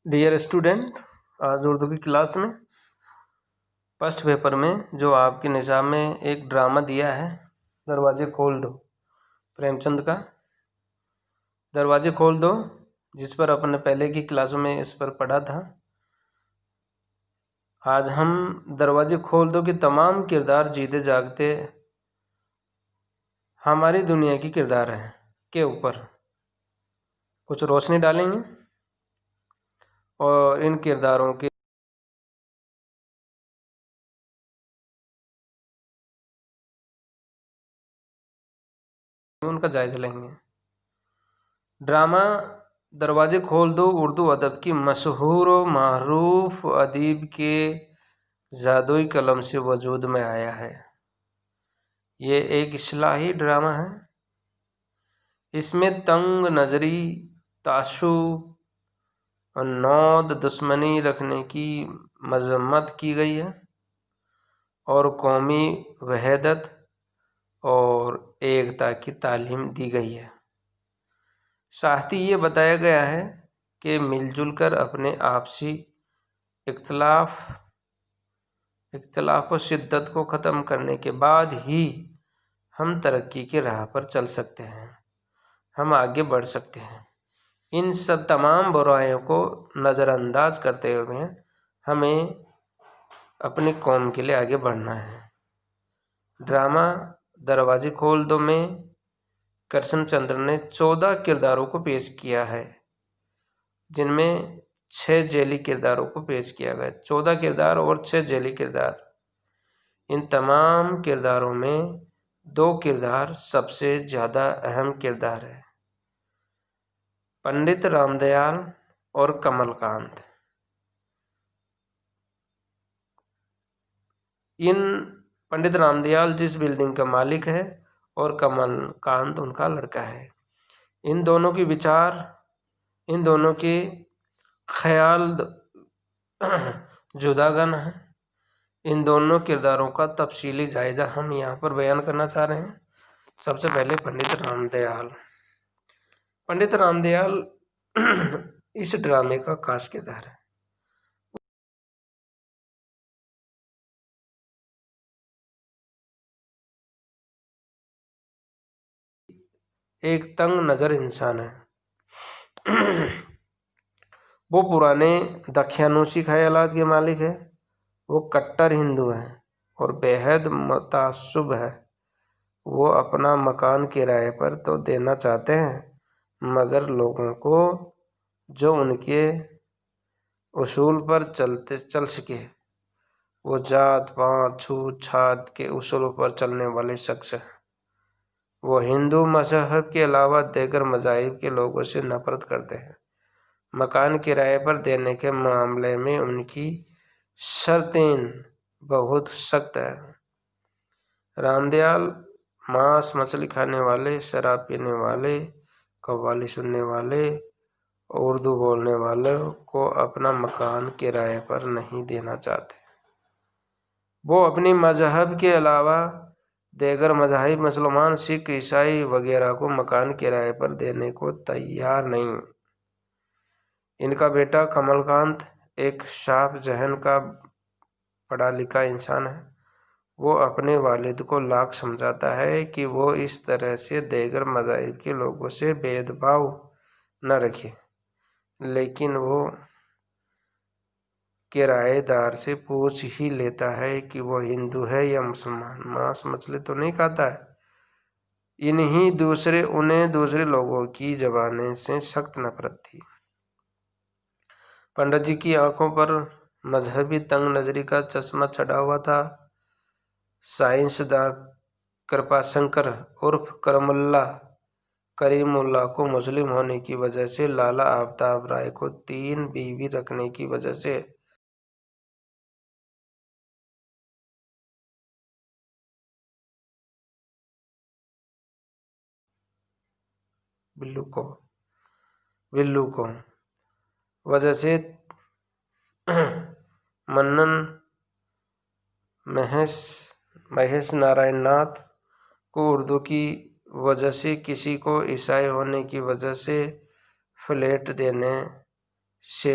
Dear student, آج اردو کی class میں فرسٹ پیپر میں جو آپ کے نظام میں ایک ڈرامہ دیا ہے دروازے کھول دو، پریم چند کا دروازے کھول دو، جس پر اپنے پہلے کی کلاسوں میں اس پر پڑھا تھا۔ آج ہم دروازے کھول دو کے تمام کردار جیتے جاگتے ہماری دنیا کی کردار ہیں کے اوپر کچھ روشنی ڈالیں گے اور ان کرداروں کے ان کا جائزہ لیں گے۔ ڈرامہ دروازے کھول دو اردو ادب کی مشہور و معروف ادیب کے جادوئی قلم سے وجود میں آیا ہے۔ یہ ایک اصلاحی ڈرامہ ہے۔ اس میں تنگ نظری، تعصب اور نود دشمنی رکھنے کی مذمت کی گئی ہے اور قومی وحدت اور ایکتا کی تعلیم دی گئی ہے۔ ساتھ ہی یہ بتایا گیا ہے کہ مل جل کر اپنے آپسی اختلاف و شدت کو ختم کرنے کے بعد ہی ہم ترقی کی راہ پر چل سکتے ہیں، ہم آگے بڑھ سکتے ہیں۔ ان سب تمام برائیوں کو نظر انداز کرتے ہوئے ہمیں اپنی قوم کے لیے آگے بڑھنا ہے۔ ڈرامہ دروازے کھول دو میں کرشن چندر نے 14 کرداروں کو پیش کیا ہے، جن میں 6 ذیلی کرداروں کو پیش کیا گیا۔ 14 کردار اور 6 ذیلی کردار۔ ان تمام کرداروں میں 2 کردار سب سے زیادہ اہم کردار ہیں، پنڈت رام دیال اور کمل کانت۔ پنڈت رام دیال جس بلڈنگ کا مالک ہے اور کمل کانت ان کا لڑکا ہے۔ ان دونوں کے وچار، ان دونوں کے خیال جداگن ہیں۔ ان دونوں کرداروں کا تفصیلی جائزہ ہم یہاں پر بیان کرنا چاہ رہے ہیں۔ سب سے پہلے پنڈت رام دیال۔ پنڈت رام دیال اس ڈرامے کا خاص کردار ہے۔ ایک تنگ نظر انسان ہے۔ وہ پرانے دقیانوسی خیالات کے مالک ہے۔ وہ کٹر ہندو ہیں اور بےحد متعصب ہے۔ وہ اپنا مکان کرائے پر تو دینا چاہتے ہیں، مگر لوگوں کو جو ان کے اصول پر چل سکے۔ وہ ذات پات چھوت چھات کے اصولوں پر چلنے والے شخص ہیں۔ وہ ہندو مذہب کے علاوہ دیگر مذاہب کے لوگوں سے نفرت کرتے ہیں۔ مکان کرائے پر دینے کے معاملے میں ان کی شرطیں بہت سخت ہیں۔ رام دیال ماس مچھلی کھانے والے، شراب پینے والے، قوالی سننے والے، اردو بولنے والوں کو اپنا مکان کرائے پر نہیں دینا چاہتے۔ وہ اپنی مذہب کے علاوہ دیگر مذاہب مسلمان، سکھ، عیسائی وغیرہ کو مکان کرائے پر دینے کو تیار نہیں۔ ان کا بیٹا کمل کانت ایک صاف ذہن کا پڑھا لکھا انسان ہے۔ وہ اپنے والد کو لاکھ سمجھاتا ہے کہ وہ اس طرح سے دیگر مذاہب کے لوگوں سے بھید بھاؤ نہ رکھے، لیکن وہ کرایہ دار سے پوچھ ہی لیتا ہے کہ وہ ہندو ہے یا مسلمان، ماس مچھلی تو نہیں کھاتا ہے۔ انہیں دوسرے لوگوں کی زبانیں سے سخت نفرت تھی۔ پنڈت جی کی آنکھوں پر مذہبی تنگ نظری کا چشمہ چڑھا ہوا تھا۔ سائنسداں کرپا شنکر عرف کریم اللہ کو مسلم ہونے کی وجہ سے، لالا آفتاب رائے کو 3 بیوی رکھنے کی وجہ سے بلو کو وجہ سے منن مہیش نارائن ناتھ کو اردو کی وجہ سے، کسی کو عیسائی ہونے کی وجہ سے فلیٹ دینے سے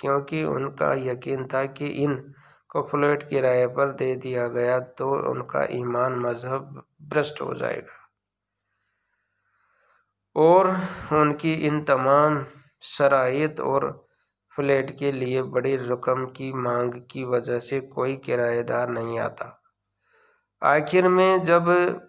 کیونکہ ان کا یقین تھا کہ ان کو فلیٹ کرائے پر دے دیا گیا تو ان کا ایمان مذہب بھرشٹ ہو جائے گا، اور ان کی ان تمام شرائط اور فلیٹ کے لیے بڑی رقم کی مانگ کی وجہ سے کوئی کرایہ دار نہیں آتا۔ آخر میں جب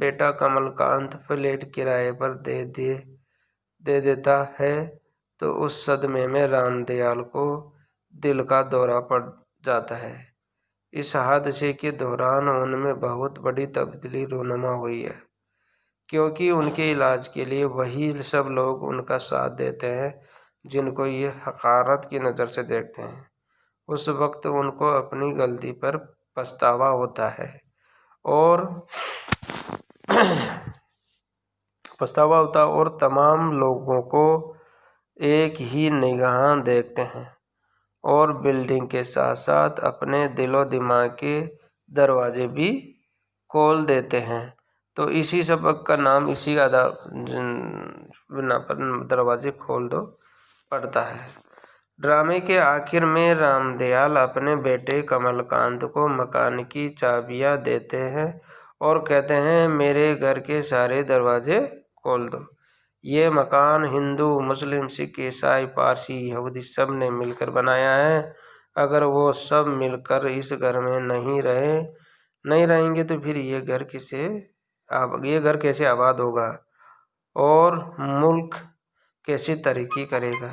بیٹا کمل کانت فلیٹ کرائے پر دے دیتا ہے تو اس صدمے میں رام دیال کو دل کا دورہ پڑ جاتا ہے۔ اس حادثے کے دوران ان میں بہت بڑی تبدیلی رونما ہوئی ہے، کیونکہ ان کے علاج کے لیے وہی سب لوگ ان کا ساتھ دیتے ہیں جن کو یہ حقارت کی نظر سے دیکھتے ہیں۔ اس وقت ان کو اپنی غلطی پر پچھتاوا ہوتا ہے اور تمام لوگوں کو ایک ہی نگاہ دیکھتے ہیں اور بلڈنگ کے ساتھ ساتھ اپنے دل و دماغ کے دروازے بھی کھول دیتے ہیں۔ تو اسی سبق کا نام اسی بنا پر دروازے کھول دو پڑتا ہے۔ ڈرامے کے آخر میں رام دیال اپنے بیٹے کمل کانت کو مکان کی چابیاں دیتے ہیں اور کہتے ہیں میرے گھر کے سارے دروازے کھول دو، یہ مکان ہندو، مسلم، سکھ، عیسائی، پارسی، یہودی سب نے مل کر بنایا ہے، اگر وہ سب مل کر اس گھر میں نہیں رہیں گے تو پھر یہ گھر کیسے آباد ہوگا اور ملک کیسے ترقی کرے گا۔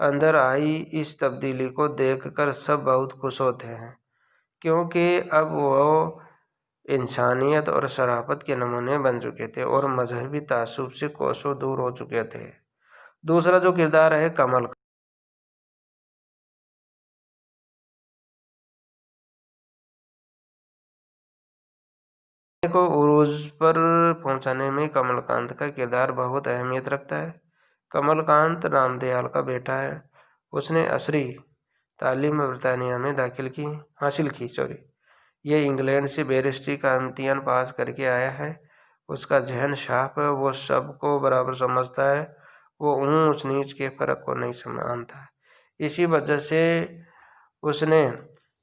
اندر آئی اس تبدیلی کو دیکھ کر سب بہت خوش ہوتے ہیں، کیونکہ اب وہ انسانیت اور شرافت کے نمونے بن چکے تھے اور مذہبی تعصب سے کوسوں دور ہو چکے تھے۔ دوسرا جو کردار ہے کمل کو عروج پر پہنچانے میں کمل کانت کا کردار بہت اہمیت رکھتا ہے۔ کمل کانت رام دیال کا بیٹا ہے۔ اس نے عصری تعلیم برطانیہ میں حاصل کی۔ یہ انگلینڈ سے بیرسٹری کا امتحان پاس کر کے آیا ہے۔ اس کا ذہن صاف ہے، وہ سب کو برابر سمجھتا ہے، وہ اونچ نیچ کے فرق کو نہیں مانتا۔ اسی وجہ سے اس نے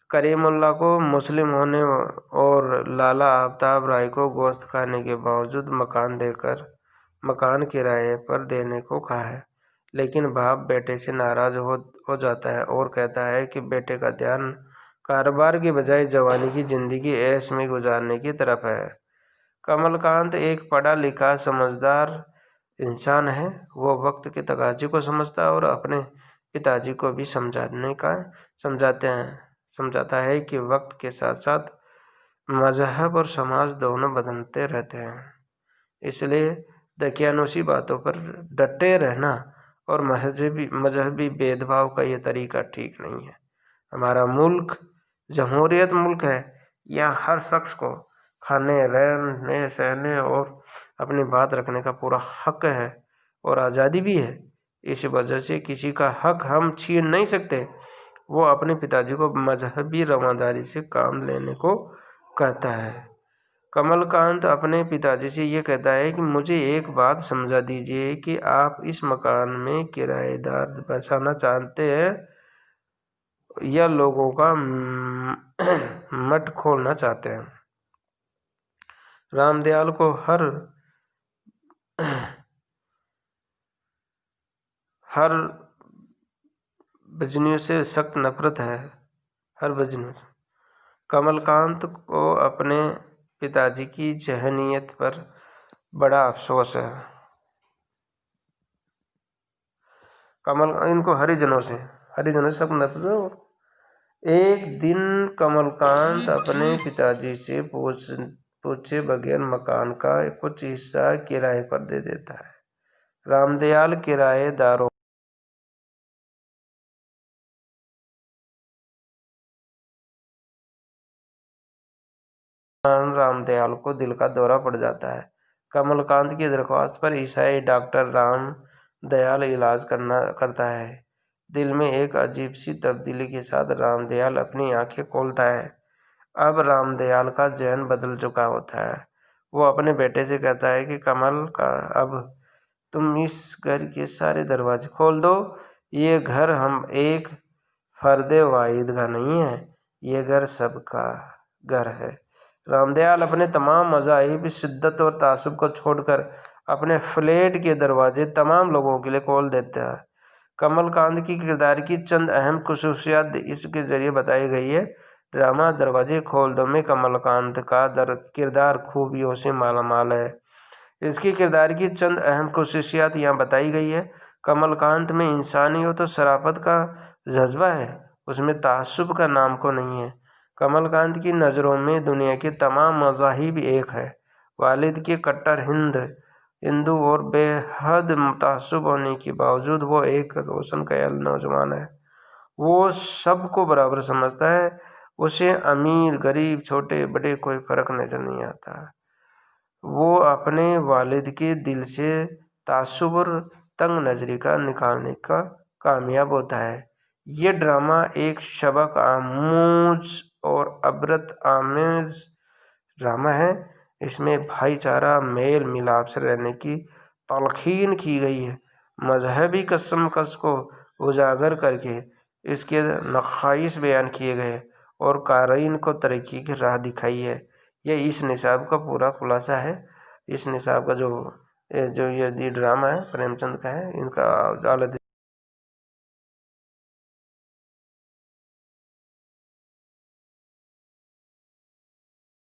کریم اللہ کو مسلم ہونے اور لالا آفتاب رائے کو گوشت کھانے کے باوجود مکان کرائے پر دینے کو کہا ہے، لیکن باپ بیٹے سے ناراض ہو جاتا ہے اور کہتا ہے کہ بیٹے کا دھیان کاروبار کے بجائے جوانی کی زندگی عیش میں گزارنے کی طرف ہے۔ کمل کانت ایک پڑھا لکھا سمجھدار انسان ہے، وہ وقت کے تقاضے کو سمجھتا ہے اور اپنے پتا جی کو بھی سمجھاتا ہے کہ وقت کے ساتھ ساتھ مذہب اور سماج دونوں بدلتے رہتے ہیں، اس لیے دقیانوسی باتوں پر ڈٹے رہنا اور مذہبی بھید بھاؤ کا یہ طریقہ ٹھیک نہیں ہے۔ ہمارا ملک جمہوریت ملک ہے، یہاں ہر شخص کو کھانے، رہنے، سہنے اور اپنی بات رکھنے کا پورا حق ہے اور آزادی بھی ہے۔ اس وجہ سے کسی کا حق ہم چھین نہیں سکتے۔ وہ اپنے پتا جی کو مذہبی رواداری سے کام لینے کو کہتا ہے۔ کمل کانت اپنے پتا جی سے یہ کہتا ہے کہ مجھے ایک بات سمجھا دیجیے کہ آپ اس مکان میں کرایہ دار بسانا چاہتے ہیں یا لوگوں کا مٹ کھولنا چاہتے ہیں۔ رام دیال کو ہر بجنیوں سے سخت نفرت ہے، کمل کانت کو اپنے پتا جی کی ذہنیت پر بڑا افسوس ہے۔ ان کو ہریجنوں سے سخت نفرت ہے۔ ایک دن کمل کانت اپنے پتا جی سے پوچھے بغیر مکان کا کچھ حصہ کرائے پر دے دیتا ہے۔ رام دیال کرایہ داروں رام دیال کو دل کا دورہ پڑ جاتا ہے۔ کمل کانت کی درخواست پر عیسائی ڈاکٹر رام دیال علاج کرتا ہے۔ دل میں ایک عجیب سی تبدیلی کے ساتھ رام دیال اپنی آنکھیں کھولتا ہے۔ اب رام دیال کا ذہن بدل چکا ہوتا ہے۔ وہ اپنے بیٹے سے کہتا ہے کہ کمل اب تم اس گھر کے سارے دروازے کھول دو، یہ گھر ہم ایک فرد واحد کا نہیں ہے، یہ گھر سب کا گھر ہے۔ رام دیال اپنے تمام مذاہبی شدت اور تعصب کو چھوڑ کر اپنے فلیٹ کے دروازے تمام لوگوں کے لیے کھول دیتا ہے۔ کمل کانت کی کردار کی چند اہم خصوصیات اس کے ذریعے بتائی گئی ہے۔ ڈرامہ دروازے کھول دو میں کمل کانت کا کردار خوبیوں سے مالا مال ہے۔ اس کی کردار کی چند اہم خصوصیات یہاں بتائی گئی ہے۔ کمل کانت میں انسانیت و شرافت کا جذبہ ہے، اس میں تعصب کا نام کو نہیں ہے۔ کمل کانت کی نظروں میں دنیا کے تمام مذاہب ایک ہے۔ والد کے کٹر ہندو اور بے حد متعصب ہونے کے باوجود وہ ایک روشن خیال نوجوان ہے۔ وہ سب کو برابر سمجھتا ہے، اسے امیر غریب چھوٹے بڑے کوئی فرق نظر نہیں آتا۔ وہ اپنے والد کے دل سے تعصب اور تنگ نظری کا نکالنے کا کامیاب ہوتا ہے۔ یہ ڈرامہ ایک سبق آموز اور عبرت آمیز ڈرامہ ہے۔ اس میں بھائی چارہ میل ملاپ سے رہنے کی تلقین کی گئی ہے، مذہبی کشمکش کو اجاگر کر کے اس کے نقائص بیان کیے گئے اور قارئین کو ترقی کی راہ دکھائی ہے۔ یہ اس نصاب کا پورا خلاصہ ہے۔ اس نصاب کا جو یہ ڈرامہ ہے پریم چند کا ہے، ان کا